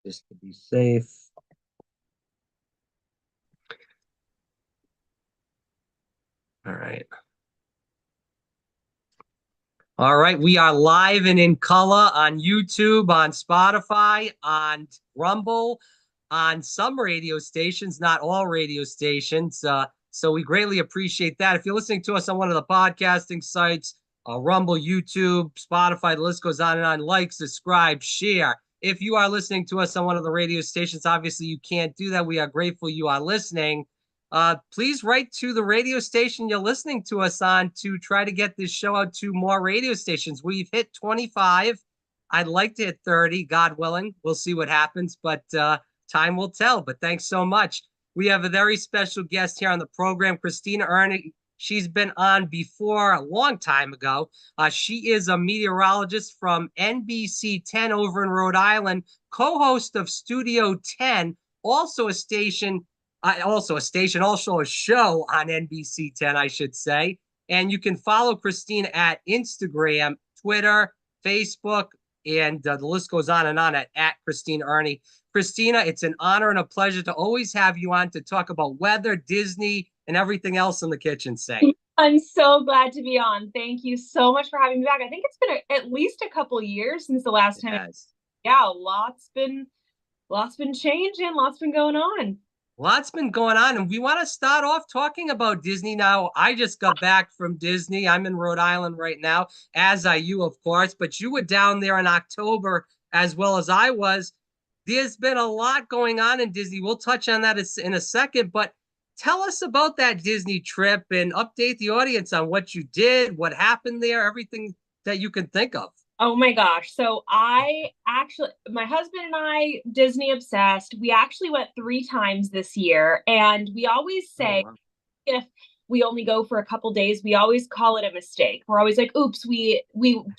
just to be safe. All right. All right. We are live and in color on YouTube, on Spotify, on Rumble, on some radio stations, not all radio stations. So we greatly appreciate that. If you're listening to us on one of the podcasting sites, Rumble, YouTube, Spotify, the list goes on and on. Like, subscribe, share. If you are listening to us on one of the radio stations, obviously you can't do that. We are grateful you are listening. Please write to the radio station you're listening to us on to try to get this show out to more radio stations. We've hit 25. I'd like to hit 30, God willing. We'll see what happens, but time will tell. But thanks so much. We have a very special guest here on the program, Christina Erne. She's been on before a long time ago. She is a meteorologist from NBC 10 over in Rhode Island, co-host of Studio 10, also a station also a show on NBC 10, I should say. And you can follow Christina at Instagram, Twitter, Facebook, and the list goes on and on at Christina Erne. Christina, it's an honor and a pleasure to always have you on to talk about weather, Disney, and everything else in the kitchen sink. I'm so glad to be on. Thank you so much for having me back. I think it's been at least a couple years since the last time. Yes. Yeah, lots been changing, lots been going on. Lots been going on, and we want to start off talking about Disney now. I just got back from Disney. I'm in Rhode Island right now, as are you, of course, but you were down there in October as well as I was. There's been a lot going on in Disney. We'll touch on that in a second, but tell us about that Disney trip and update the audience on what you did, what happened there, everything that you can think of. Oh my gosh. So my husband and I, Disney obsessed. We actually went 3 times this year. And we always Oh, say, wow. if we only go for a couple days, we always call it a mistake. We're always like, oops, we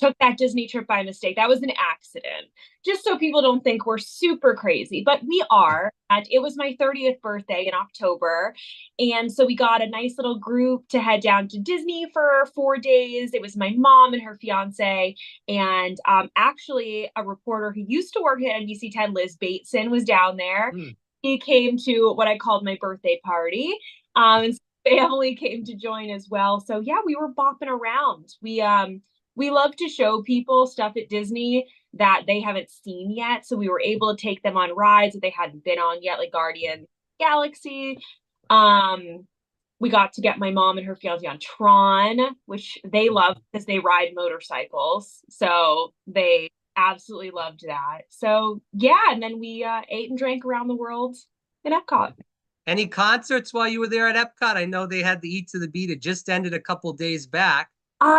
took that Disney trip by mistake. That was an accident. Just so people don't think we're super crazy, but we are. And it was my 30th birthday in October. And so we got a nice little group to head down to Disney for 4 days. It was my mom and her fiance. And actually, a reporter who used to work at NBC 10, Liz Bateson, was down there. Hmm. He came to what I called my birthday party. And family came to join as well. So yeah, we were bopping around. We love to show people stuff at Disney that they haven't seen yet. So we were able to take them on rides that they hadn't been on yet, like Guardian Galaxy. Um, we got to get my mom and her fiance on Tron, which they love because they ride motorcycles. So they absolutely loved that. So yeah, and then we ate and drank around the world in Epcot. Any concerts while you were there at Epcot? I know they had the Eat to the Beat. It just ended a couple days back.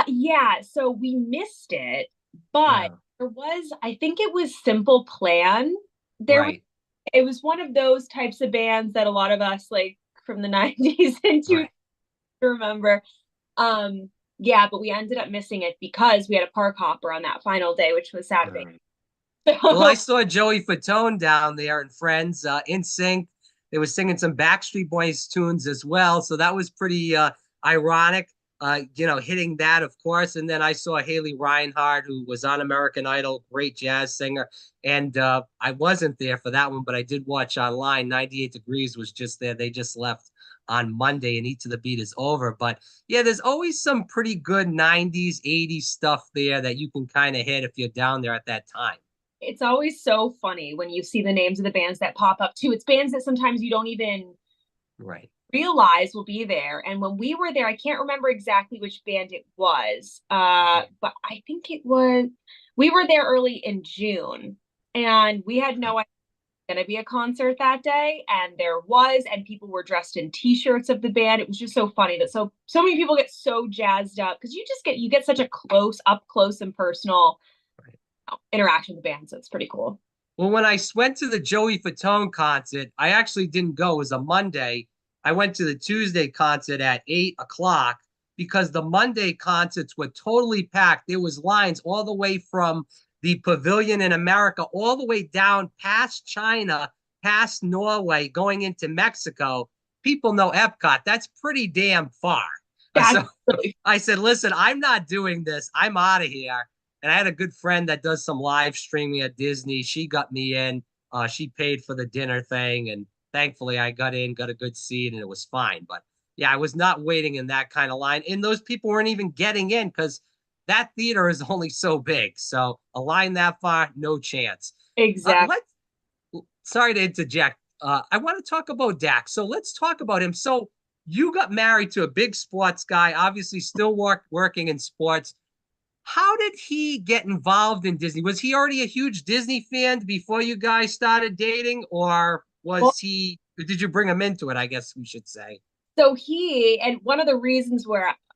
Yeah, so we missed it, but Yeah, there was, I think it was Simple Plan. There was, right, it was one of those types of bands that a lot of us like from the 90s and 2000s right. remember. Yeah, but we ended up missing it because we had a park hopper on that final day, which was Saturday. Right. Well, I So saw Joey Fatone down there and friends in sync. They were singing some Backstreet Boys tunes as well, so that was pretty ironic. Hitting that, of course. And then I saw Haley Reinhardt, who was on American Idol, great jazz singer. And I wasn't there for that one, but I did watch online. 98 Degrees was just there. They just left on Monday, and Eat to the Beat is over. But yeah, there's always some pretty good 90s, 80s stuff there that you can kind of hit if you're down there at that time. it's always so funny when you see the names of the bands that pop up too. It's bands that sometimes you don't even Right. realize will be there. And when we were there, I can't remember exactly which band it was, but I think it was, we were there early in June and we had no idea going to be a concert that day. And there was, and people were dressed in t-shirts of the band. It was just so funny that so many people get so jazzed up because you get such a close and personal Right. interaction with the band. So it's pretty cool. Well, when I went to the Joey Fatone concert, I actually didn't go. It was a Monday. I went to the Tuesday concert at 8 o'clock because the Monday concerts were totally packed. There was lines all the way from the pavilion in America, all the way down past China, past Norway, going into Mexico. People know Epcot. That's pretty damn far. That's So really I said, listen, I'm not doing this. I'm out of here. And I had a good friend that does some live streaming at Disney. She got me in. She paid for the dinner thing, and thankfully I got in, got a good seat, and it was fine. But yeah, I was not waiting in that kind of line, and those people weren't even getting in because that theater is only so big. So a line that far, no chance. Exactly. Let's Sorry to interject. I want to talk about Dak. So let's talk about him. So you got married to a big sports guy, obviously still working in sports. How did he get involved in Disney? Was he already a huge Disney fan before you guys started dating, or did you bring him into it? I guess we should say. So and one of the reasons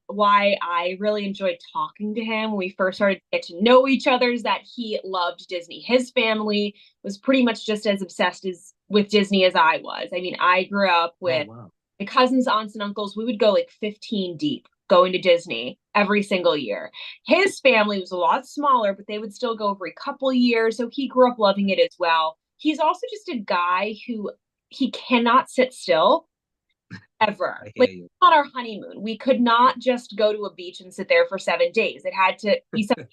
why I really enjoyed talking to him when we first started to get to know each other is that he loved Disney. His family was pretty much just as obsessed with Disney as I was. I mean, I grew up Oh, with wow. my cousins, aunts, and uncles. We would go like 15 deep going to Disney every single year. His family was a lot smaller, but they would still go every couple years. So he grew up loving it as well. He's also just a guy who he cannot sit still ever. I hear Like you. on our honeymoon, we could not just go to a beach and sit there for 7 days. It had to be something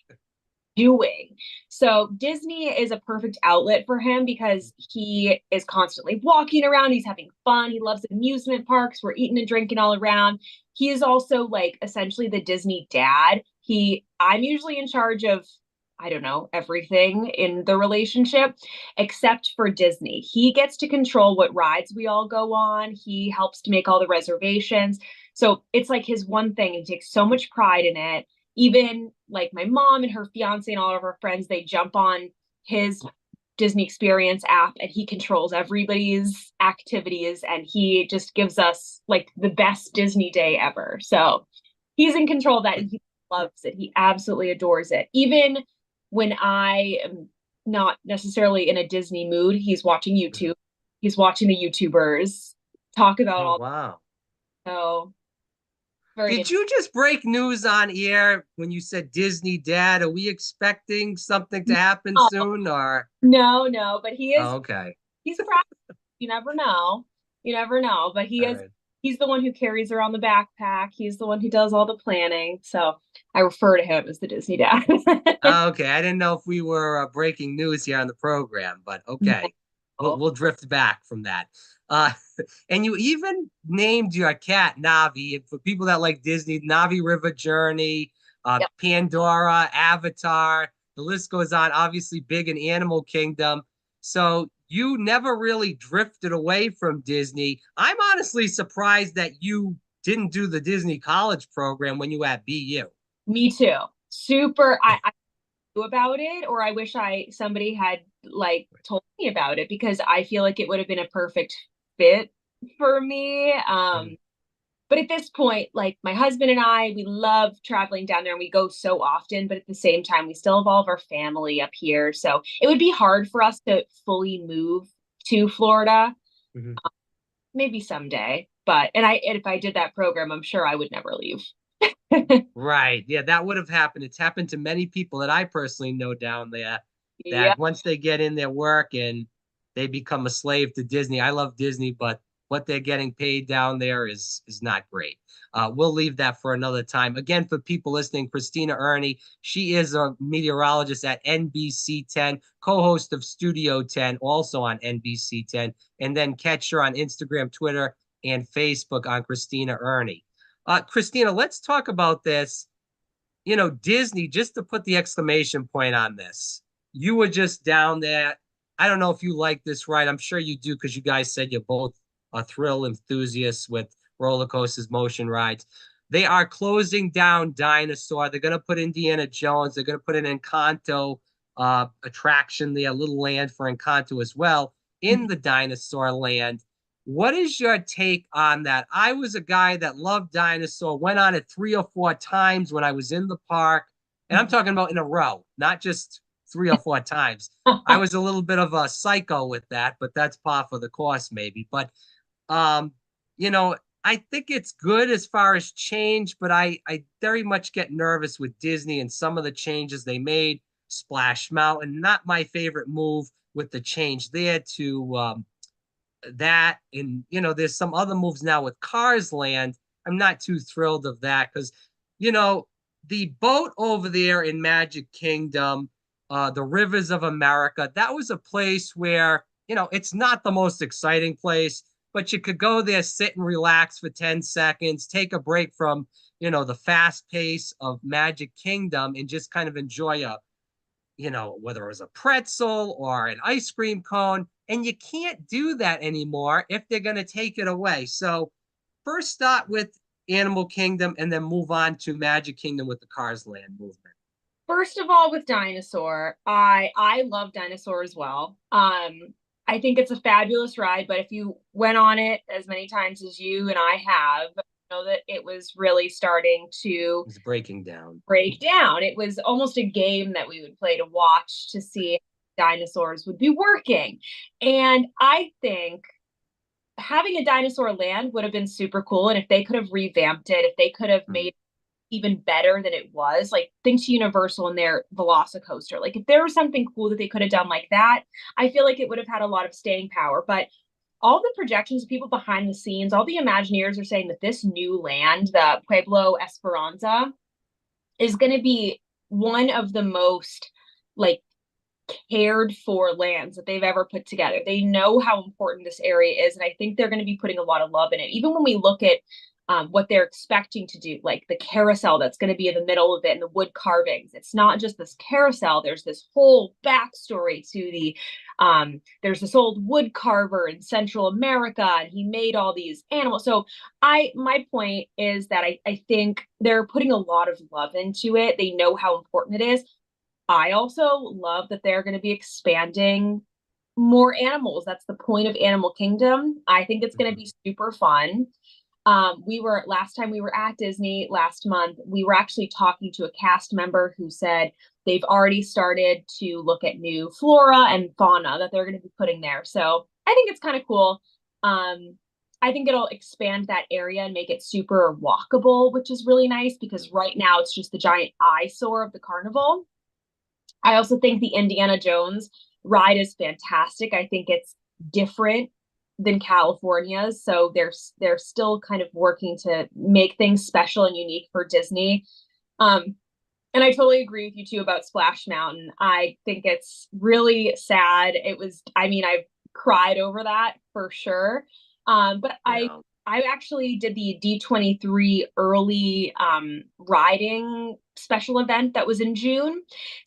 doing. So Disney is a perfect outlet for him because he is constantly walking around. He's having fun. He loves amusement parks. We're eating and drinking all around. He is also like essentially the Disney dad. I'm usually in charge of, I don't know, everything in the relationship except for Disney. He gets to control what rides we all go on. He helps to make all the reservations. So it's like his one thing, and he takes so much pride in it. Even like my mom and her fiance and all of her friends, they jump on his Disney Experience app and he controls everybody's activities and he just gives us like the best Disney day ever. So he's in control of that and he loves it. He absolutely adores it. Even when I am not necessarily in a Disney mood, he's watching YouTube. He's watching the YouTubers talk about Oh, all. wow. So very Did you just break news on air when you said Disney Dad? Are we expecting something to happen no, soon, or? no, but Oh, okay. he's proud. You never know. You never know. But All right. he's the one who carries around the backpack. He's the one who does all the planning. So I refer to him as the Disney dad. Oh, okay. I didn't know if we were breaking news here on the program, but okay. No. We'll drift back from that. Uh, and you even named your cat Navi. And for people that like Disney, Navi River Journey, Yep. Pandora, Avatar, the list goes on. Obviously, big in Animal Kingdom. So you never really drifted away from Disney. I'm honestly surprised that you didn't do the Disney College program when you were at BU. Me too. Super. I knew about it, or I wish somebody had like told me about it because I feel like it would have been a perfect fit for me. But at this point, like my husband and I, we love traveling down there and we go so often, but at the same time, we still have all of our family up here. So it would be hard for us to fully move to Florida, Mhm. maybe someday. And if I did that program, I'm sure I would never leave. Right. Yeah, that would have happened. It's happened to many people that I personally know down there Yeah, that once they get in their work and they become a slave to Disney. I love Disney, but what they're getting paid down there is not great. We'll leave that for another time. Again, for people listening, Christina Erne, she is a meteorologist at NBC 10, co-host of Studio 10, also on NBC 10, and then catch her on Instagram, Twitter, and Facebook on Christina Erne. Christina, let's talk about this. Disney, just to put the exclamation point on this, you were just down there. I don't know if you like this ride. I'm sure you do because you guys said you're both thrill enthusiasts with roller coasters, motion rides. They are closing down Dinosaur. They're going to put Indiana Jones. They're going to put an Encanto attraction there, a little land for Encanto as well in the dinosaur land. What is your take on that? I was a guy that loved Dinosaur, went on it 3 or 4 times when I was in the park. And I'm talking about in a row, not just 3 or 4 times. I was a little bit of a psycho with that, but that's par for the course, maybe. But, um, you know, I think it's good as far as change, but I very much get nervous with Disney and some of the changes they made. Splash Mountain, not my favorite move with the change there to that. And there's some other moves now with Cars Land. I'm not too thrilled of that because you know the boat over there in Magic Kingdom, the Rivers of America, that was a place where it's not the most exciting place, but you could go there, sit and relax for 10 seconds, take a break from, the fast pace of Magic Kingdom and just kind of enjoy whether it was a pretzel or an ice cream cone. And you can't do that anymore if they're going to take it away. So first start with Animal Kingdom and then move on to Magic Kingdom with the Cars Land movement. First of all, with Dinosaur, I love Dinosaur as well. I think it's a fabulous ride, but if you went on it as many times as you and I have, you know that it was really starting to It's breaking down. break down. It was almost a game that we would play to watch to see if dinosaurs would be working. And I think having a dinosaur land would have been super cool. And if they could have revamped it, if they could have Mm. made even better than it was. Like think to Universal and their Velocicoaster. Like if there was something cool that they could have done like that, I feel like it would have had a lot of staying power. But all the projections, people behind the scenes, all the Imagineers are saying that this new land, the Pueblo Esperanza, is going to be one of the most like cared for lands that they've ever put together. They know how important this area is, and I think they're going to be putting a lot of love in it. Even when we look at what they're expecting to do, like the carousel that's going to be in the middle of it and the wood carvings. It's not just this carousel. There's this whole backstory to there's this old wood carver in Central America, and he made all these animals. So my point is that I think they're putting a lot of love into it. They know how important it is. I also love that they're going to be expanding more animals. That's the point of Animal Kingdom. I think it's going to Mhm. be super fun. We were last time we were at Disney last month, we were actually talking to a cast member who said they've already started to look at new flora and fauna that they're going to be putting there. So I think it's kind of cool. I think it'll expand that area and make it super walkable, which is really nice because right now it's just the giant eyesore of the carnival. I also think the Indiana Jones ride is fantastic. I think it's different than California's, so they're still kind of working to make things special and unique for Disney. Um, and I totally agree with you too about Splash Mountain. I think it's really sad. It was, I mean, I've cried over that for sure. But Yeah. I actually did the D23 early riding special event that was in June.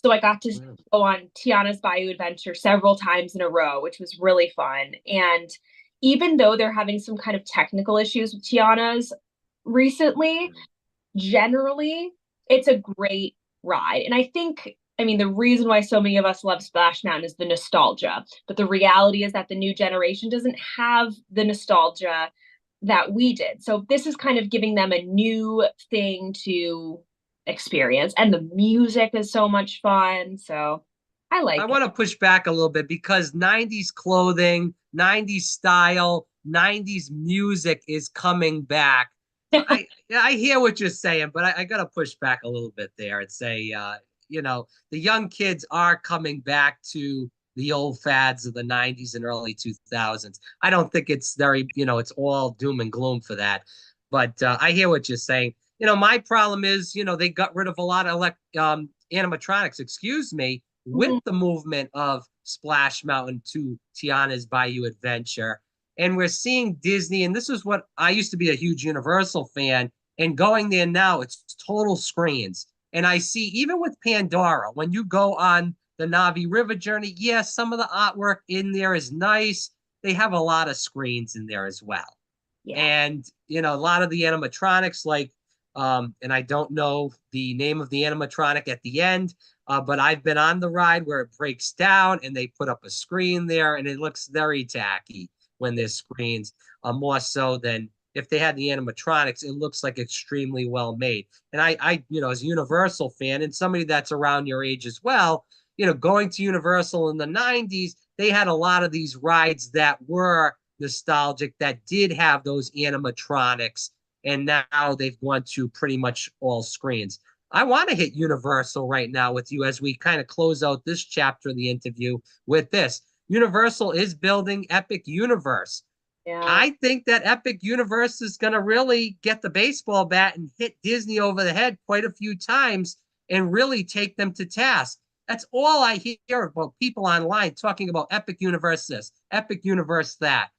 So I got to Mm. go on Tiana's Bayou Adventure several times in a row, which was really fun. And even though they're having some kind of technical issues with Tiana's recently, generally it's a great ride. And I think, I mean, the reason why so many of us love Splash Mountain is the nostalgia. But the reality is that the new generation doesn't have the nostalgia that we did. So this is kind of giving them a new thing to experience. And the music is so much fun. So I I like it. want to push back a little bit because 90s clothing, 90s style, 90s music is coming back. So I hear what you're saying, but I got to push back a little bit there and say, the young kids are coming back to the old fads of the 90s and early 2000s. I don't think it's very, it's all doom and gloom for that. But I hear what you're saying. My problem is, they got rid of a lot of animatronics, excuse me, with Mhm. the movement of Splash Mountain to Tiana's Bayou Adventure. And we're seeing Disney, and this is what I used to be a huge Universal fan. And going there now, it's total screens. And I see even with Pandora, when you go on the Navi River journey, yes, some of the artwork in there is nice. They have a lot of screens in there as well. Yeah. And a lot of the animatronics, like and I don't know the name of the animatronic at the end, but I've been on the ride where it breaks down and they put up a screen there, and it looks very tacky when there's screens, more so than if they had the animatronics. It looks like extremely well made. And as a Universal fan and somebody that's around your age as well, going to Universal in the 90s, they had a lot of these rides that were nostalgic, that did have those animatronics, and now they've gone to pretty much all screens. I want to hit Universal right now with you as we kind of close out this chapter of the interview with this. Universal is building Epic Universe. Yeah. I think that Epic Universe is going to really get the baseball bat and hit Disney over the head quite a few times and really take them to task. That's all I hear about people online talking about Epic Universe this, Epic Universe that.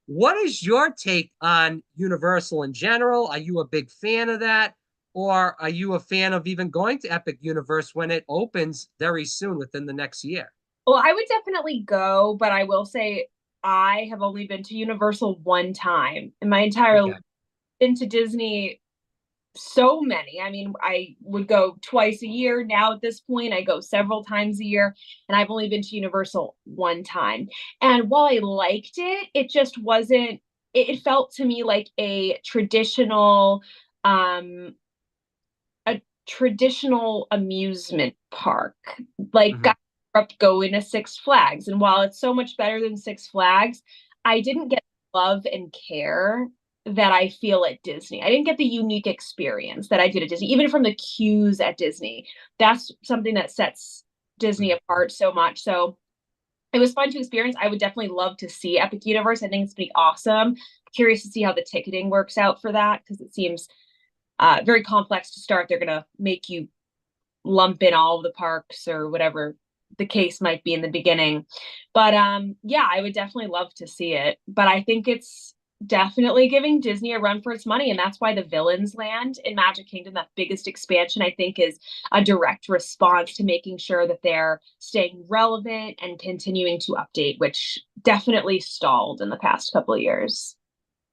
What is your take on Universal in general? Are you a big fan of that? Or are you a fan of even going to Epic Universe when it opens very soon within the next year? Well, I would definitely go, but I will say I have only been to Universal one time in my entire life. Okay. Been to Disney so many. I mean, I would go twice a year. Now at this point, I go several times a year, and I've only been to Universal one time. And while I liked it, it just wasn't, it felt to me like um, a traditional amusement park. Like I Mhm. grew up going to Six Flags, and while it's so much better than Six Flags, I didn't get love and care that I feel at Disney. I didn't get the unique experience that I did at Disney, even from the queues at Disney. That's something that sets Disney Mhm. apart so much. So it was fun to experience. I would definitely love to see Epic Universe. I think it's gonna be awesome. Curious to see how the ticketing works out for that because it seems very complex to start. They're gonna make you lump in all of the parks or whatever the case might be in the beginning. But yeah, I would definitely love to see it. But I think it's definitely giving Disney a run for its money. And that's why the Villains Land in Magic Kingdom, that biggest expansion, I think is a direct response to making sure that they're staying relevant and continuing to update, which definitely stalled in the past couple of years.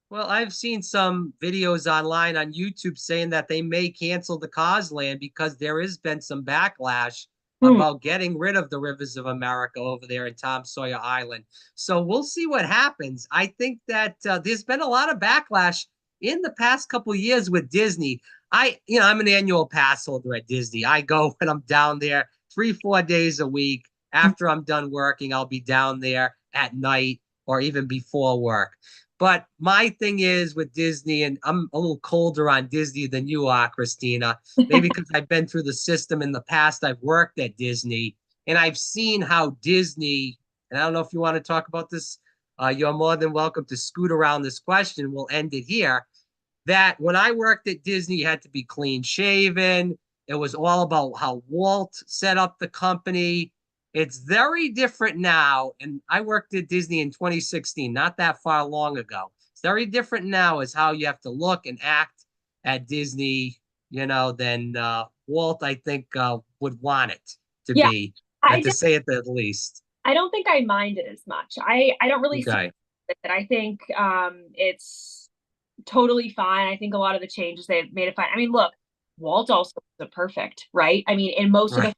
Well, I've seen some videos online on YouTube saying that they may cancel the Cause Land because there has been some backlash Hmm. about getting rid of the Rivers of America over there in Tom Sawyer Island. So we'll see what happens. I think that there's been a lot of backlash in the past couple of years with Disney. I'm an annual pass holder at Disney. I go when I'm down there 3, 4 days a week. After I'm done working, I'll be down there at night or even before work. But my thing is with Disney, and I'm a little colder on Disney than you are, Christina. Maybe because I've been through the system in the past. I've worked at Disney and I've seen how Disney, and I don't know if you want to talk about this. You're more than welcome to scoot around this question. We'll end it here. That when I worked at Disney, you had to be clean shaven. It was all about how Walt set up the company. It's very different now. And I worked at Disney in 2016, not that far long ago. It's very different now as how you have to look and act at Disney, than Walt, I think, would want it to Yeah, be, I to just say it the least. I don't think I mind it as much. I don't really see Okay. it. I think it's totally fine. I think a lot of the changes they've made it fine. I mean, look, Walt also was perfect, right? I mean, in most of Right.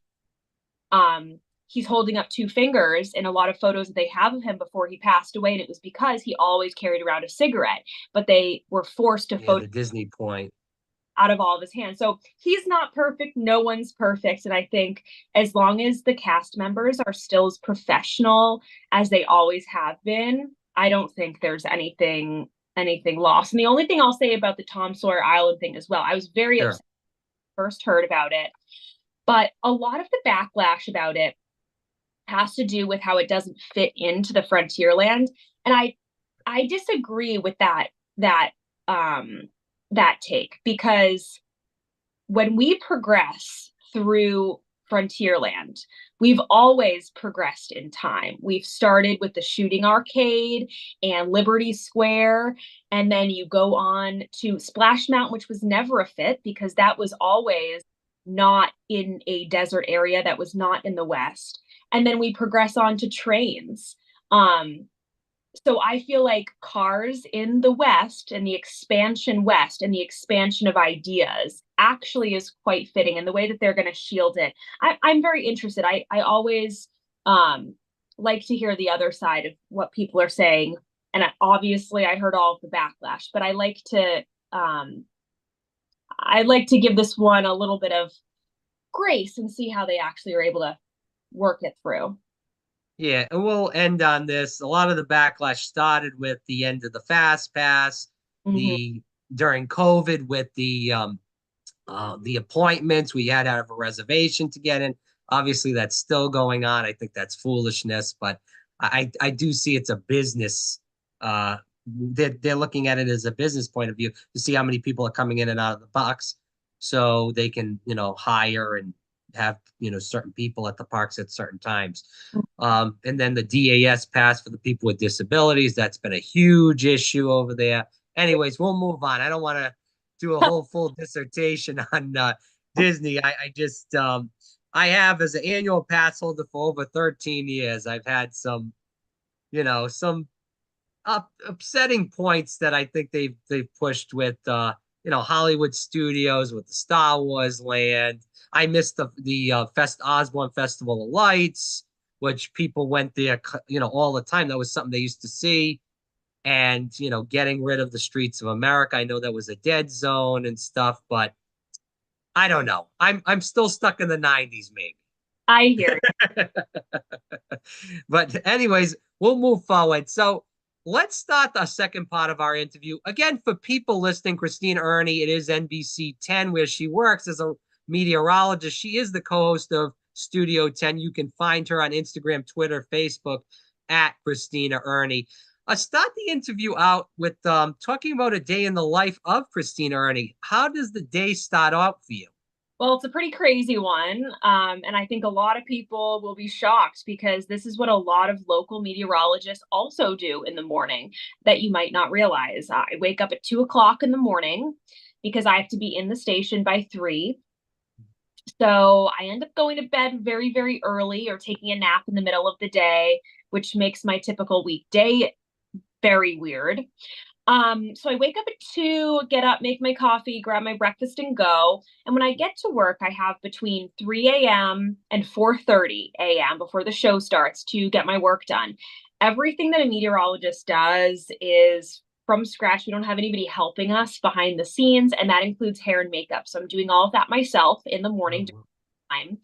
the he's holding up two fingers in a lot of photos that they have of him before he passed away, and it was because he always carried around a cigarette. But they were forced to Yeah, photo the Disney point. out of all of his hands. So he's not perfect. No one's perfect. And I think as long as the cast members are still as professional as they always have been, I don't think there's anything lost. And the only thing I'll say about the Tom Sawyer Island thing as well, I was very Sure. upset when I first heard about it, but a lot of the backlash about it has to do with how it doesn't fit into the Frontierland. And I disagree with that um that take because when we progress through Frontierland, we've always progressed in time. We've started with the shooting arcade and Liberty Square, and then you go on to Splash Mountain, which was never a fit because that was always not in a desert area, that was not in the West. And then we progress on to trains. Um, so I feel like Cars in the West and the expansion of ideas actually is quite fitting, and the way that they're going to shield it. I'm very interested. I always um, like to hear the other side of what people are saying. And obviously I heard all of the backlash, but um, I like to give this one a little bit of grace and see how they actually are able to work it through. Yeah, and we'll end on this. A lot of the backlash started with the end of the Fast Pass, Hmm. the during COVID with the appointments we had to have a reservation to get in. Obviously, that's still going on. I think that's foolishness, but I do see it's a business. They're looking at it as a business point of view to see how many people are coming in and out of the box, so they can hire and have, certain people at the parks at certain times. And then the DAS pass for the people with disabilities, that's been a huge issue over there. Anyways, we'll move on. I don't want to do a whole full dissertation on Disney. I just I have, as an annual pass holder for over 13 years, I've had some upsetting points that I think they've pushed with Hollywood Studios, with the Star Wars land. I missed the Osborne Festival of Lights, which people went there all the time. That was something they used to see. And getting rid of the Streets of America. I know that was a dead zone and stuff, but I don't know. I'm still stuck in the 90s, maybe. I hear But anyways, we'll move forward. So let's start the second part of our interview. Again, for people listening, Christina Erne, it is NBC 10 where she works as a meteorologist. She is the co-host of Studio 10. You can find her on Instagram, Twitter, Facebook at Christina Erne. Start the interview out with talking about a day in the life of Christina Erne. How does the day start out for you? Well, it's a pretty crazy one. And I think a lot of people will be shocked because this is what a lot of local meteorologists also do in the morning that you might not realize. I wake up at 2 o'clock in the morning because I have to be in the station by 3. So I end up going to bed very, very early or taking a nap in the middle of the day, which makes my typical weekday very weird. So I wake up at 2, get up, make my coffee, grab my breakfast and go. And when I get to work, I have between 3 a.m. and 4:30 a.m. before the show starts to get my work done. Everything that a meteorologist does is from scratch. We don't have anybody helping us behind the scenes, and that includes hair and makeup. So I'm doing all of that myself in the morning time.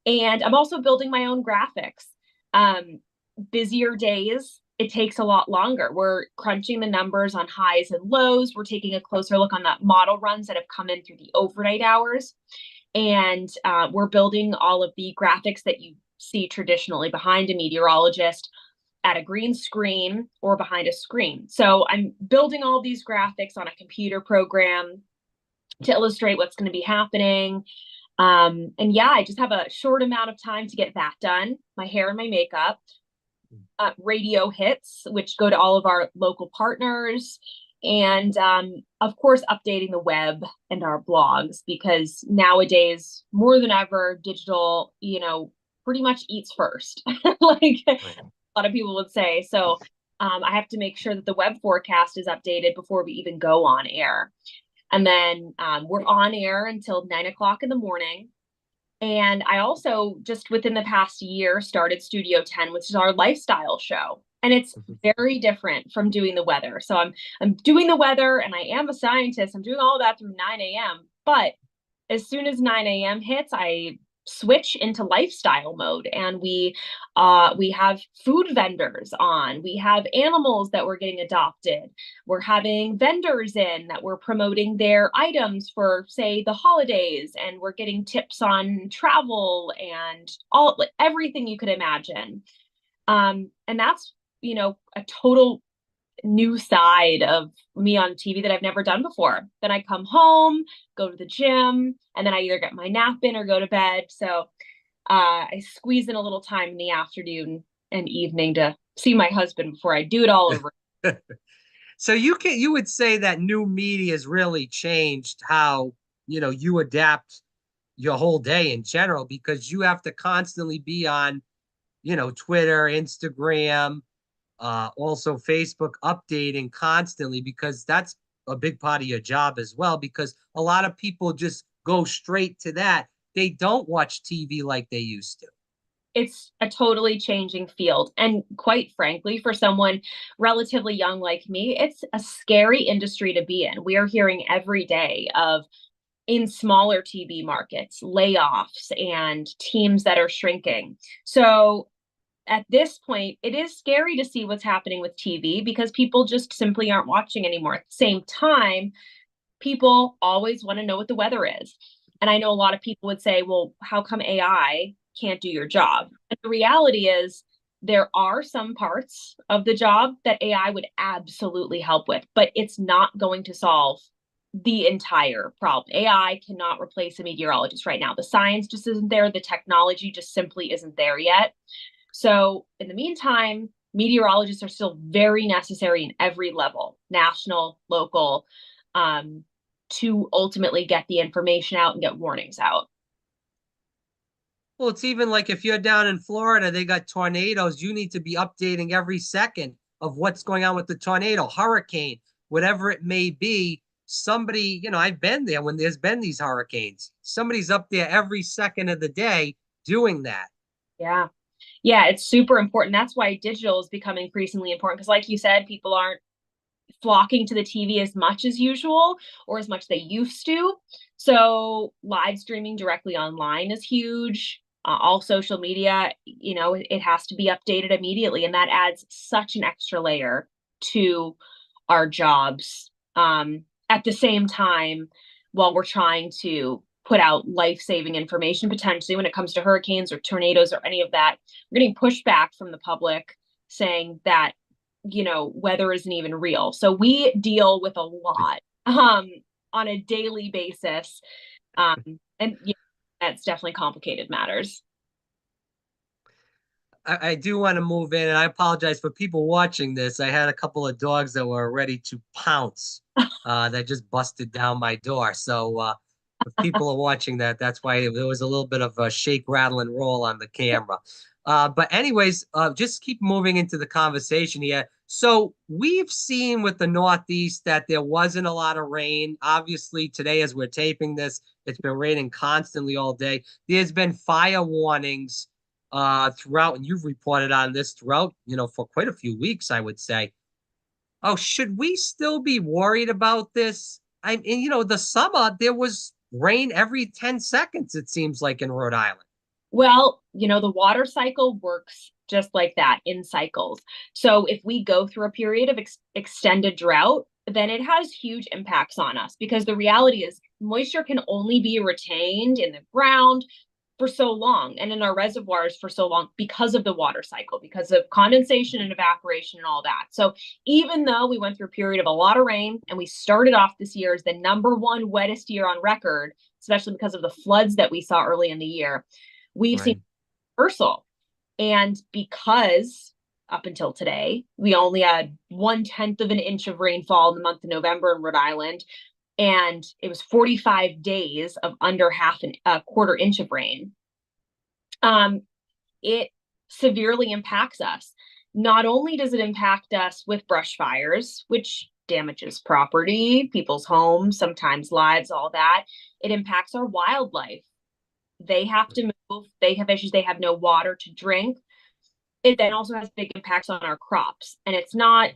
And I'm also building my own graphics. Um, Busier days, it takes a lot longer. We're crunching the numbers on highs and lows. We're taking a closer look on the model runs that have come in through the overnight hours. And we're building all of the graphics that you see traditionally behind a meteorologist at a green screen or behind a screen. So I'm building all these graphics on a computer program to illustrate what's going to be happening. And yeah, I just have a short amount of time to get that done, my hair and my makeup. Radio hits, which go to all of our local partners. And of course, updating the web and our blogs, because nowadays, more than ever, digital, pretty much eats first, like a lot of people would say. So I have to make sure that the web forecast is updated before we even go on air. And then we're on air until 9 o'clock in the morning. And I also just within the past year started Studio 10, which is our lifestyle show. And it's very different from doing the weather. So I'm doing the weather and I am a scientist. I'm doing all of that through 9 a.m. But as soon as 9 a.m. hits, I switch into lifestyle mode, and we have food vendors on, we have animals that we're getting adopted, we're having vendors in that we're promoting their items for, say, the holidays, and we're getting tips on travel and all, like, everything you could imagine. And that's a total new side of me on TV that I've never done before. Then I come home, go to the gym, and then I either get my nap in or go to bed. So I squeeze in a little time in the afternoon and evening to see my husband before I do it all over. So you would say that new media has really changed how you adapt your whole day in general, because you have to constantly be on Twitter, Instagram, also Facebook, updating constantly, because that's a big part of your job as well, because a lot of people just go straight to that. They don't watch TV like they used to. It's a totally changing field. And quite frankly, for someone relatively young like me, it's a scary industry to be in. We are hearing every day of, in smaller TV markets, layoffs and teams that are shrinking. So at this point, it is scary to see what's happening with TV because people just simply aren't watching anymore. At the same time, people always want to know what the weather is. And I know a lot of people would say, well, how come AI can't do your job? And the reality is, there are some parts of the job that AI would absolutely help with, but it's not going to solve the entire problem. AI cannot replace a meteorologist right now. The science just isn't there. The technology just simply isn't there yet. So in the meantime, meteorologists are still very necessary in every level, national, local, to ultimately get the information out and get warnings out. Well, it's even like if you're down in Florida, they got tornadoes. You need to be updating every second of what's going on with the tornado, hurricane, whatever it may be. Somebody, I've been there when there's been these hurricanes. Somebody's up there every second of the day doing that. Yeah. Yeah, it's super important. That's why digital has become increasingly important because, like you said, people aren't flocking to the TV as much as usual or as much they used to. So live streaming directly online is huge. All social media, it has to be updated immediately, and that adds such an extra layer to our jobs. At the same time, while we're trying to put out life-saving information potentially when it comes to hurricanes or tornadoes or any of that, we're getting pushback from the public saying that weather isn't even real. So we deal with a lot on a daily basis. And that's definitely complicated matters. I do want to move in, and I apologize for people watching this. I had a couple of dogs that were ready to pounce that just busted down my door. So if people are watching that, that's why there was a little bit of a shake, rattle, and roll on the camera. But anyways, just keep moving into the conversation here. So we've seen with the Northeast that there wasn't a lot of rain. Obviously, today as we're taping this, it's been raining constantly all day. There's been fire warnings throughout, and you've reported on this throughout, for quite a few weeks, I would say. Oh, should we still be worried about this? The summer, there was rain every 10 seconds, it seems like in Rhode Island. Well, the water cycle works just like that in cycles. So if we go through a period of extended drought, then it has huge impacts on us because the reality is moisture can only be retained in the ground for so long and in our reservoirs for so long because of the water cycle, because of condensation and evaporation and all that. So even though we went through a period of a lot of rain and we started off this year as the number one wettest year on record, especially because of the floods that we saw early in the year, we've seen Right. reversal. And because up until today, we only had 1/10 of an inch of rainfall in the month of November in Rhode Island, and it was 45 days of under a quarter inch of rain. It severely impacts us. Not only does it impact us with brush fires, which damages property, people's homes, sometimes lives, all that, it impacts our wildlife. They have to move, they have issues, they have no water to drink. It then also has big impacts on our crops. And it's not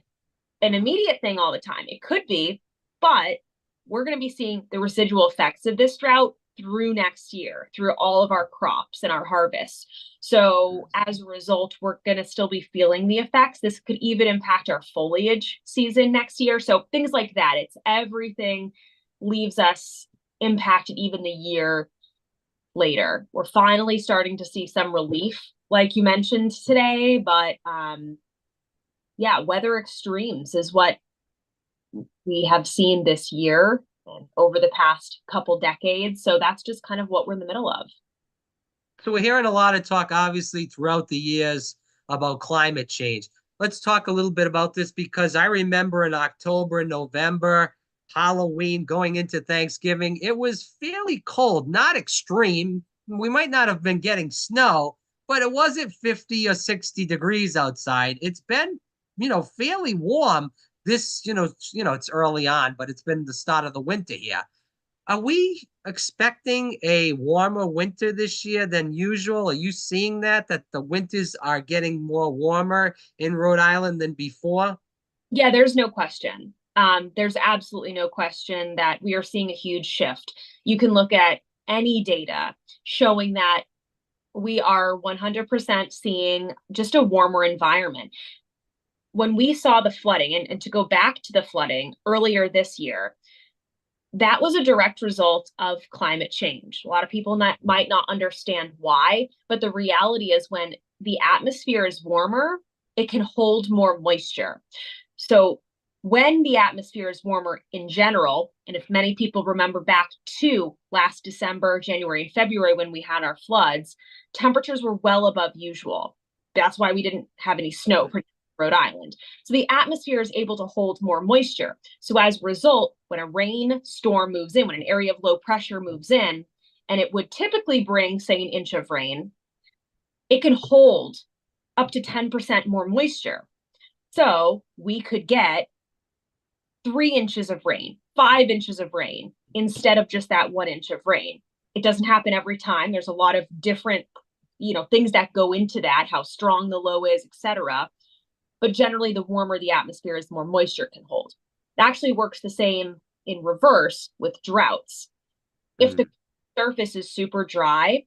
an immediate thing all the time. It could be, but we're going to be seeing the residual effects of this drought through next year, through all of our crops and our harvests. So as a result, we're going to still be feeling the effects. This could even impact our foliage season next year. So things like that. It's everything leaves us impacted even the year later. We're finally starting to see some relief, like you mentioned today, but yeah, weather extremes is what we have seen this year and over the past couple decades. So that's just kind of what we're in the middle of. So we're hearing a lot of talk, obviously, throughout the years about climate change. Let's talk a little bit about this because I remember in October and November, Halloween, going into Thanksgiving, it was fairly cold, not extreme. We might not have been getting snow, but it wasn't 50 or 60 degrees outside. It's been, fairly warm. This, it's early on, but it's been the start of the winter here. Are we expecting a warmer winter this year than usual? Are you seeing that the winters are getting more warmer in Rhode Island than before? Yeah, there's no question. There's absolutely no question that we are seeing a huge shift. You can look at any data showing that we are 100% seeing just a warmer environment. When we saw the flooding, and to go back to the flooding earlier this year, that was a direct result of climate change. A lot of people might not understand why, but the reality is when the atmosphere is warmer, it can hold more moisture. So When the atmosphere is warmer in general, and if many people remember back to last December, January, and February when we had our floods, temperatures were well above usual. That's why we didn't have any snow for Rhode Island. So the atmosphere is able to hold more moisture. So as a result, when a rain storm moves in, when an area of low pressure moves in, and it would typically bring, say, an inch of rain, it can hold up to 10% more moisture. So we could get 3 inches of rain, 5 inches of rain, instead of just that 1 inch of rain. It doesn't happen every time. There's a lot of different, things that go into that, how strong the low is, etc. But generally, the warmer the atmosphere is, the more moisture it can hold. It actually works the same in reverse with droughts. If the surface is super dry,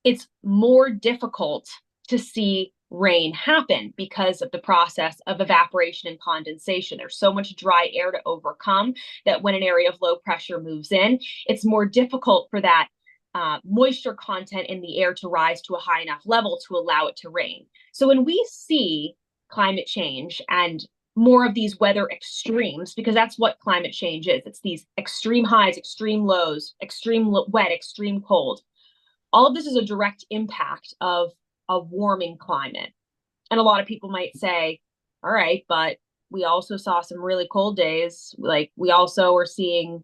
it's more difficult to see rain happen because of the process of evaporation and condensation. There's so much dry air to overcome that when an area of low pressure moves in, it's more difficult for that moisture content in the air to rise to a high enough level to allow it to rain. So when we see climate change and more of these weather extremes, because that's what climate change is, it's these extreme highs, extreme lows, extreme wet, extreme cold. All of this is a direct impact of a warming climate. And a lot of people might say, all right, but we also saw some really cold days. Like we also are seeing,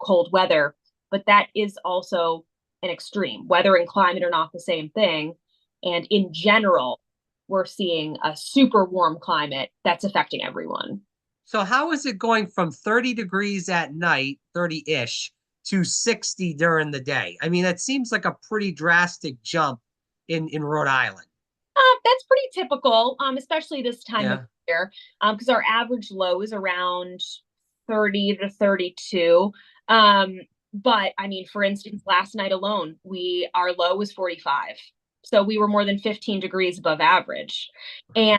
cold weather, but that is also an extreme. Weather and climate are not the same thing. And in general, we're seeing a super warm climate that's affecting everyone. So how is it going from 30 degrees at night, 30-ish, to 60 during the day? I mean, that seems like a pretty drastic jump in Rhode Island. That's pretty typical, especially this time of Yeah. year, because our average low is around 30 to 32. But I mean, for instance, last night alone, our low was 45. So we were more than 15 degrees above average. And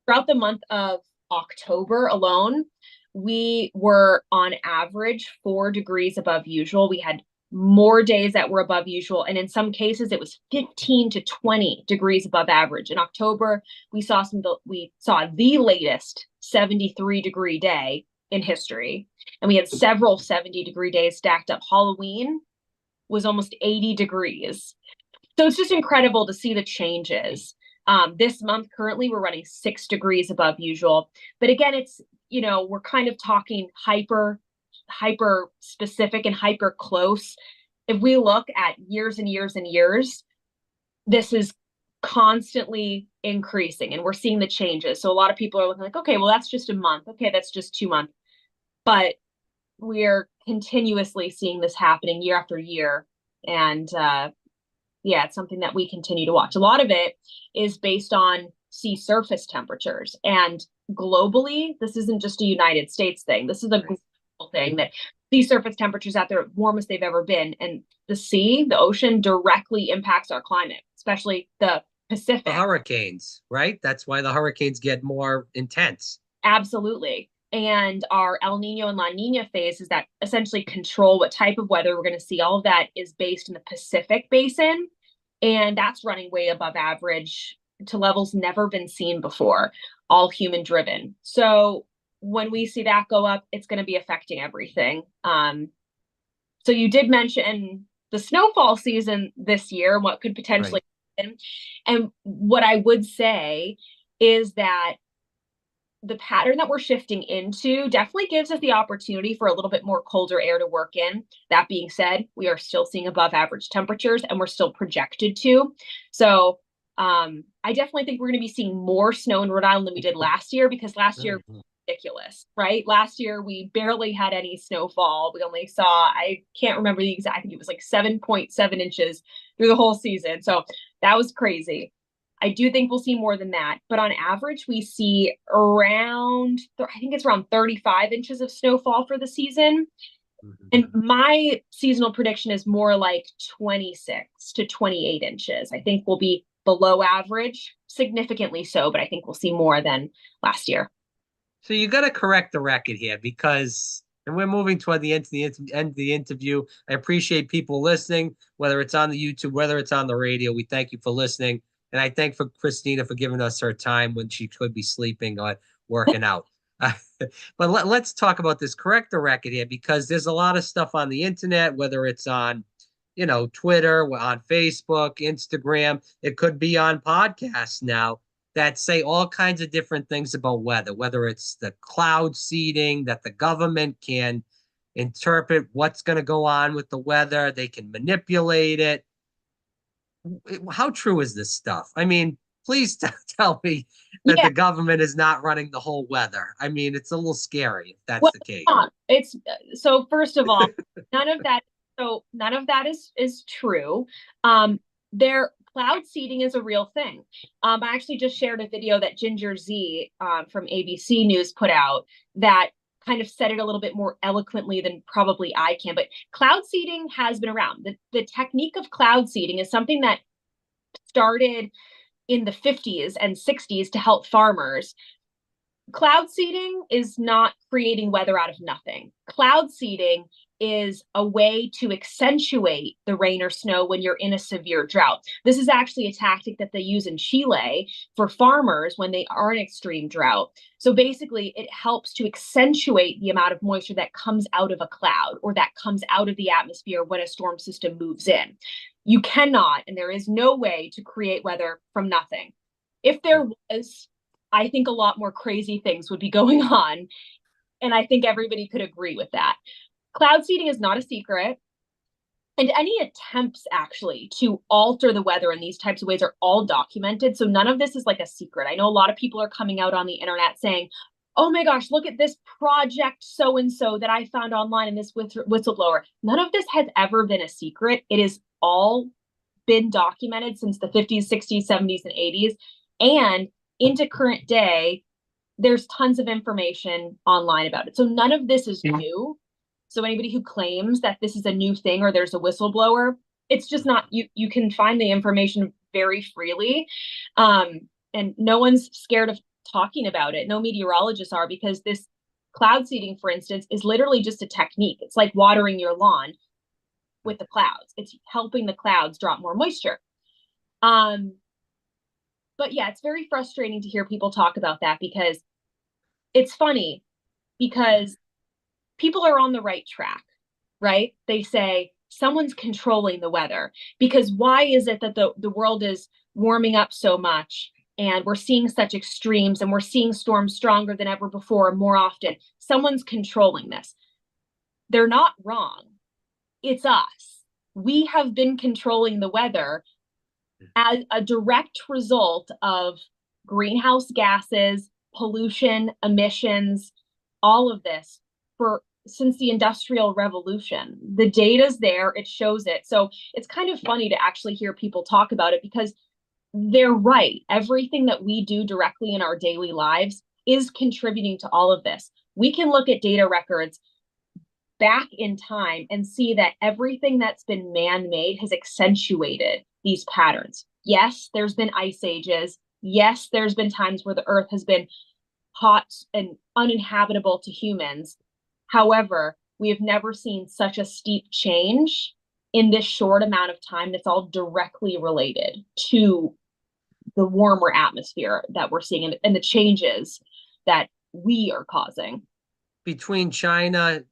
throughout the month of October alone, we were on average 4 degrees above usual. We had more days that were above usual. And in some cases, it was 15 to 20 degrees above average. In October, we saw the latest 73-degree day in history. And we had several 70-degree days stacked up. Halloween was almost 80 degrees. So it's just incredible to see the changes. This month, currently, we're running 6 degrees above usual. But again, it's, we're kind of talking hyper specific and hyper close. If we look at years and years and years, this is constantly increasing and we're seeing the changes. So a lot of people are looking like, okay, well, that's just a month. Okay, that's just 2 months. But we're continuously seeing this happening year after year. And yeah, it's something that we continue to watch. A lot of it is based on sea surface temperatures. And globally, this isn't just a United States thing. This is a global thing that sea surface temperatures out there are warmest they've ever been. And the ocean directly impacts our climate, especially the Pacific. The hurricanes, right? That's why the hurricanes get more intense. Absolutely. And our El Nino and La Nina phases that essentially control what type of weather we're going to see. All of that is based in the Pacific basin. And that's running way above average to levels never been seen before, all human driven. So when we see that go up, it's going to be affecting everything. So you did mention the snowfall season this year and what could potentially happen. And what I would say is that the pattern that we're shifting into definitely gives us the opportunity for a little bit more colder air to work in. That being said, we are still seeing above average temperatures and we're still projected to. So I definitely think we're going to be seeing more snow in Rhode Island than we did last year, because last year was ridiculous, right? Last year we barely had any snowfall. We only saw, I can't remember the exact, I think it was like 7.7 inches through the whole season. So that was crazy. I do think we'll see more than that, but on average, we see around, I think it's around 35 inches of snowfall for the season. And my seasonal prediction is more like 26 to 28 inches. I think we'll be below average, significantly so, but I think we'll see more than last year. So you got to correct the record here, because, and we're moving toward the end of the interview. I appreciate people listening, whether it's on the YouTube, whether it's on the radio. We thank you for listening. And I thank for Christina for giving us her time when she could be sleeping or working out. But let's talk about this. Correct the record here, because there's a lot of stuff on the internet, whether it's on, Twitter, on Facebook, Instagram. It could be on podcasts now that say all kinds of different things about weather, whether it's the cloud seeding that the government can interpret what's going to go on with the weather. They can manipulate it. How true is this stuff? I mean, please tell me that Yeah. the government is not running the whole weather. I mean, it's a little scary if that's Well, the case. it's so first of all, none of that none of that is true. Their cloud seeding is a real thing. I actually just shared a video that Ginger Z from ABC News put out that kind of said it a little bit more eloquently than probably I can. But cloud seeding has been around. The technique of cloud seeding is something that started in the 50s and 60s to help farmers. Cloud seeding is not creating weather out of nothing. Cloud seeding is a way to accentuate the rain or snow when you're in a severe drought. This is actually a tactic that they use in Chile for farmers when they are in extreme drought. So basically, it helps to accentuate the amount of moisture that comes out of a cloud or that comes out of the atmosphere when a storm system moves in. You cannot, and there is no way to create weather from nothing. If there was, I think a lot more crazy things would be going on. And I think everybody could agree with that. Cloud seeding is not a secret. And any attempts actually to alter the weather in these types of ways are all documented. So none of this is like a secret. I know a lot of people are coming out on the internet saying, oh my gosh, look at this project so and so that I found online in this whistleblower. None of this has ever been a secret. It is all been documented since the 50s, 60s, 70s, and 80s. And into current day, there's tons of information online about it. So none of this is new. So anybody who claims that this is a new thing or there's a whistleblower, it's just not. You can find the information very freely, and no one's scared of talking about it. No meteorologists are, because this cloud seeding, for instance, is literally just a technique. It's like watering your lawn with the clouds. It's helping the clouds drop more moisture. But yeah, it's very frustrating to hear people talk about that, because it's funny, because people are on the right track, right? They say someone's controlling the weather, because why is it that the world is warming up so much and we're seeing such extremes and we're seeing storms stronger than ever before more often? Someone's controlling this. They're not wrong. It's us. We have been controlling the weather as a direct result of greenhouse gases, pollution, emissions, all of this for since the Industrial Revolution. The data's there, it shows it. So it's kind of funny to actually hear people talk about it, because they're right. Everything that we do directly in our daily lives is contributing to all of this. We can look at data records back in time and see that everything that's been man-made has accentuated these patterns. Yes, there's been ice ages. Yes, there's been times where the earth has been hot and uninhabitable to humans. However, we have never seen such a steep change in this short amount of time that's all directly related to the warmer atmosphere that we're seeing and the changes that we are causing. Between China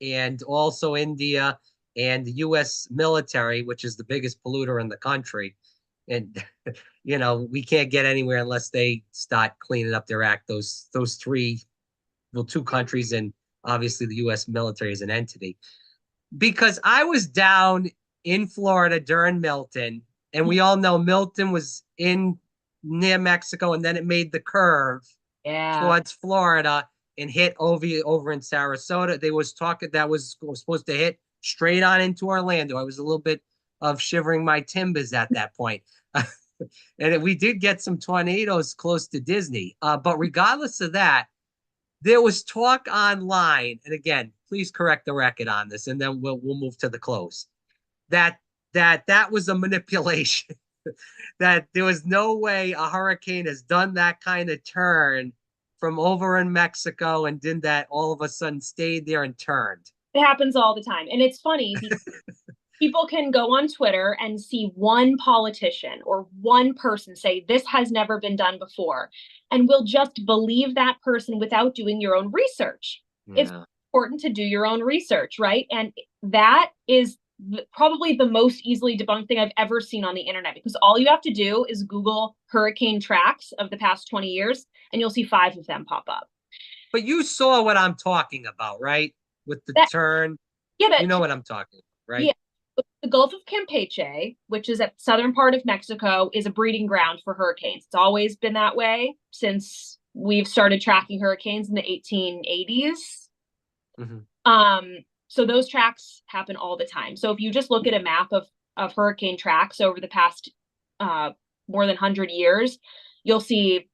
and also India and the U.S. military, which is the biggest polluter in the country, and we can't get anywhere unless they start cleaning up their act. Those three, well, two countries, and obviously the U.S. military is an entity. Because I was down in Florida during Milton, and we all know Milton was in near Mexico, and then it made the curve Yeah. towards Florida and hit over in Sarasota. They was talking that was supposed to hit straight on into Orlando. I was a little bit of shivering my timbers at that point. And we did get some tornadoes close to Disney. But regardless of that, there was talk online, and again, please correct the record on this, and then we'll move to the close. That was a manipulation. That there was no way a hurricane has done that kind of turn from over in Mexico and did that all of a sudden stayed there and turned. It happens all the time. And it's funny because People can go on Twitter and see one politician or one person say this has never been done before, and will just believe that person without doing your own research. It's Yeah. important to do your own research, right? And that is probably the most easily debunked thing I've ever seen on the internet, because all you have to do is Google hurricane tracks of the past 20 years and you'll see 5 of them pop up. But you saw what I'm talking about, right? With the That, turn, yeah, you that, know what I'm talking about, right? yeah. The Gulf of Campeche, which is at the southern part of Mexico, is a breeding ground for hurricanes. It's always been that way since we've started tracking hurricanes in the 1880s. Mhm. So those tracks happen all the time. So if you just look at a map of hurricane tracks over the past uh, more than 100 years, you'll see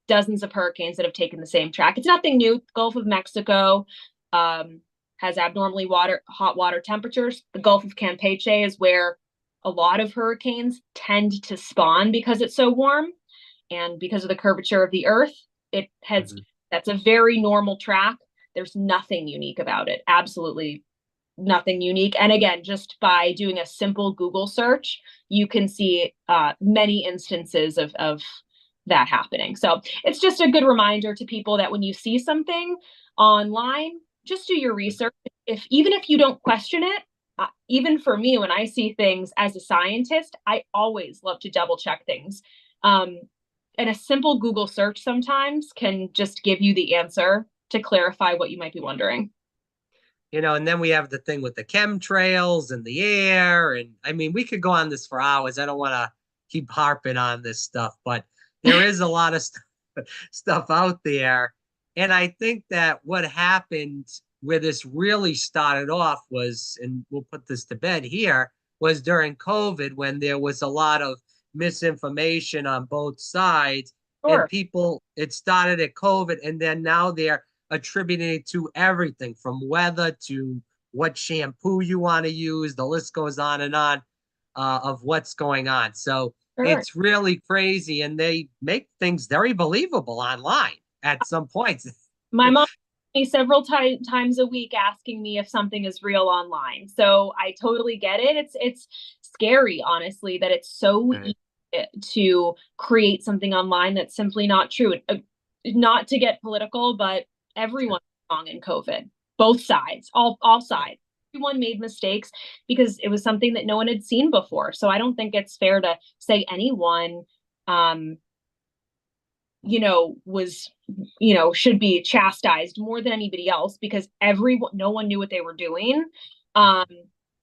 dozens of hurricanes that have taken the same track. It's nothing new. The Gulf of Mexico has abnormally hot water temperatures. The Gulf of Campeche is where a lot of hurricanes tend to spawn because it's so warm and because of the curvature of the earth. It heads Mhm. That's a very normal track. There's nothing unique about it. Absolutely nothing unique. And again, just by doing a simple Google search, you can see many instances of that happening. So it's just a good reminder to people that when you see something online, just do your research. If even if you don't question it, even for me, when I see things as a scientist, I always love to double check things. Um, and a simple Google search sometimes can just give you the answer to clarify what you might be wondering. And then we have the thing with the chemtrails and the air. And I mean, we could go on this for hours. I don't want to keep harping on this stuff, but there is a lot of stuff out there. And I think that what happened where this really started off was, and we'll put this to bed here, was during COVID when there was a lot of misinformation on both sides. And Sure. people, it started at COVID, and then now they're attributing it to everything from weather to what shampoo you want to use. The list goes on and on of what's going on. So Sure. it's really crazy, and they make things very believable online at some points. My mom me several times a week asking me if something is real online. So I totally get it. It's scary, honestly, that it's so easy to create something online that's simply not true. Not to get political, but everyone's wrong in COVID. Both sides, all sides. Everyone made mistakes because it was something that no one had seen before. So I don't think it's fair to say anyone um was should be chastised more than anybody else, because no one knew what they were doing. um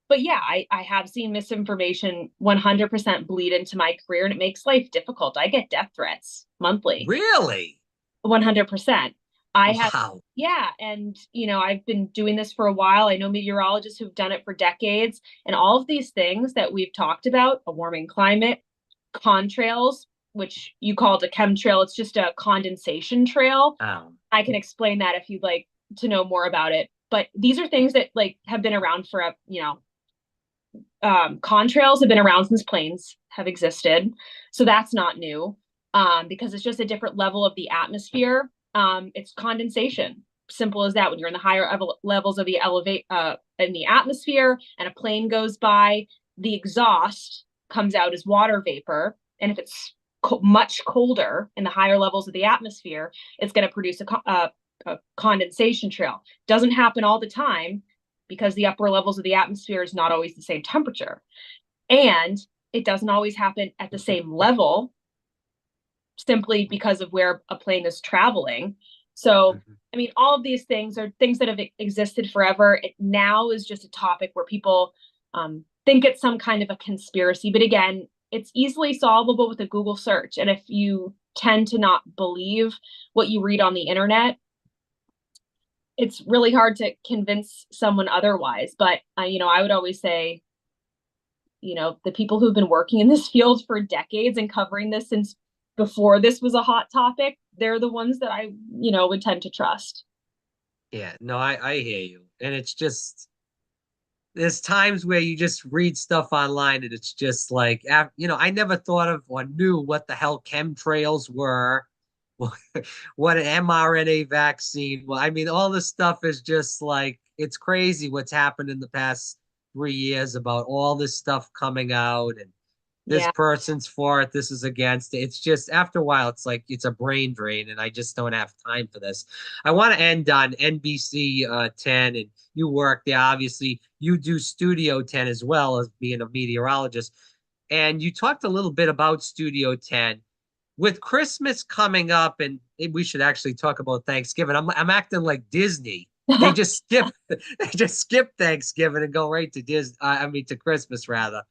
but yeah, I have seen misinformation 100% bleed into my career, and it makes life difficult. I get death threats monthly. Really? 100%. I have. Wow. Yeah, and I've been doing this for a while. I know meteorologists who've done it for decades, and all of these things that we've talked about, a warming climate, contrails, which you called a chemtrail. It's just a condensation trail. Wow. I can explain that if you'd like to know more about it. But these are things that have been around for contrails have been around since planes have existed. So that's not new, because it's just a different level of the atmosphere. It's condensation. Simple as that. When you're in the higher levels of the in the atmosphere and a plane goes by, the exhaust comes out as water vapor. And if it's much colder in the higher levels of the atmosphere, it's going to produce a condensation trail. Doesn't happen all the time because the upper levels of the atmosphere is not always the same temperature. And it doesn't always happen at the same level simply because of where a plane is traveling. So, Mhm. I mean, all of these things are things that have existed forever. It now is just a topic where people think it's some kind of a conspiracy. But again, it's easily solvable with a Google search. And if you tend to not believe what you read on the internet, it's really hard to convince someone otherwise. But I would always say, the people who've been working in this field for decades and covering this since before this was a hot topic, they're the ones that I, would tend to trust. Yeah, no, I hear you. And it's just, there's times where you just read stuff online and it's just like, I never thought of or knew what the hell chemtrails were, what an mRNA vaccine. Well, I mean, all this stuff is just like, it's crazy what's happened in the past 3 years about all this stuff coming out and this Yeah. person's for it, this is against it. It's just after a while, it's like it's a brain drain, and I just don't have time for this. I want to end on NBC 10, and you work there. Obviously, you do Studio 10 as well as being a meteorologist. And you talked a little bit about Studio 10 with Christmas coming up, and we should actually talk about Thanksgiving. I'm acting like Disney. They just skip they just skip Thanksgiving and go right to to Christmas rather.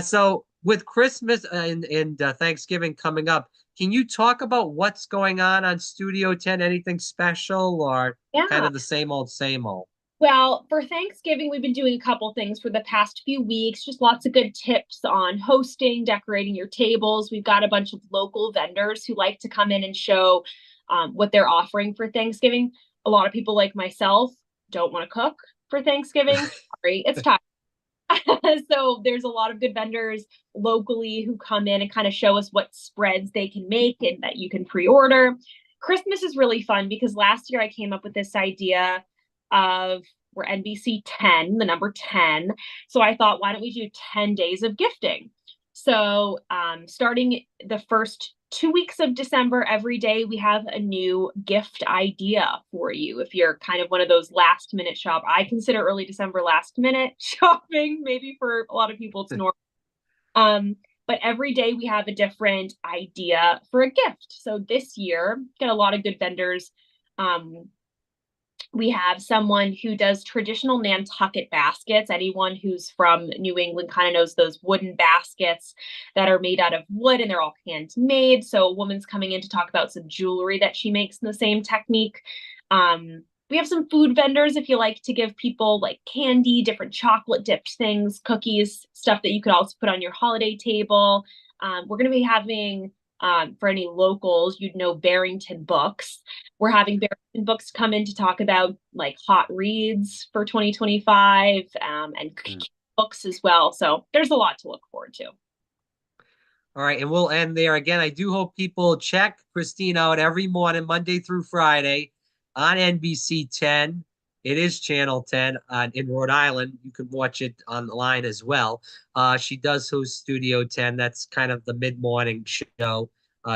So with Christmas and Thanksgiving coming up, can you talk about what's going on Studio 10? Anything special or kind Yeah. of the same old, same old? Well, for Thanksgiving, we've been doing a couple things for the past few weeks, just lots of good tips on hosting, decorating your tables. We've got a bunch of local vendors who like to come in and show what they're offering for Thanksgiving. A lot of people like myself don't want to cook for Thanksgiving. Sorry, it's time. So there's a lot of good vendors locally who come in and kind of show us what spreads they can make and that you can pre-order. Christmas is really fun because last year I came up with this idea of we're NBC 10, the number 10. So I thought, why don't we do 10 days of gifting? So starting the first 2 weeks of December, every day we have a new gift idea for you. If you're kind of one of those last minute shop, I consider early December last minute shopping. Maybe for a lot of people it's normal. But every day we have a different idea for a gift. So this year, got a lot of good vendors. We have someone who does traditional Nantucket baskets. Anyone who's from New England kind of knows those wooden baskets that are made out of wood and they're all handmade. So a woman's coming in to talk about some jewelry that she makes in the same technique. We have some food vendors if you like to give people like candy, different chocolate dipped things, cookies, stuff that you could also put on your holiday table. We're going to be having, for any locals, you'd know Barrington Books. We're having Barrington Books come in to talk about like hot reads for 2025 and Mm. books as well. So there's a lot to look forward to. All right, and we'll end there. Again, I do hope people check Christine out every morning, Monday through Friday on NBC 10. It is Channel 10 in Rhode Island. You can watch it online as well. She does host Studio 10. That's kind of the mid-morning show.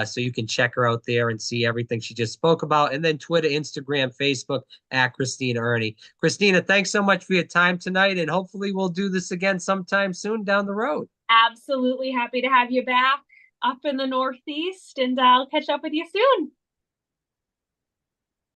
So you can check her out there and see everything she just spoke about. And then Twitter, Instagram, Facebook at Christina Erne. Christina, thanks so much for your time tonight. And hopefully we'll do this again sometime soon down the road. Absolutely happy to have you back up in the Northeast, and I'll catch up with you soon.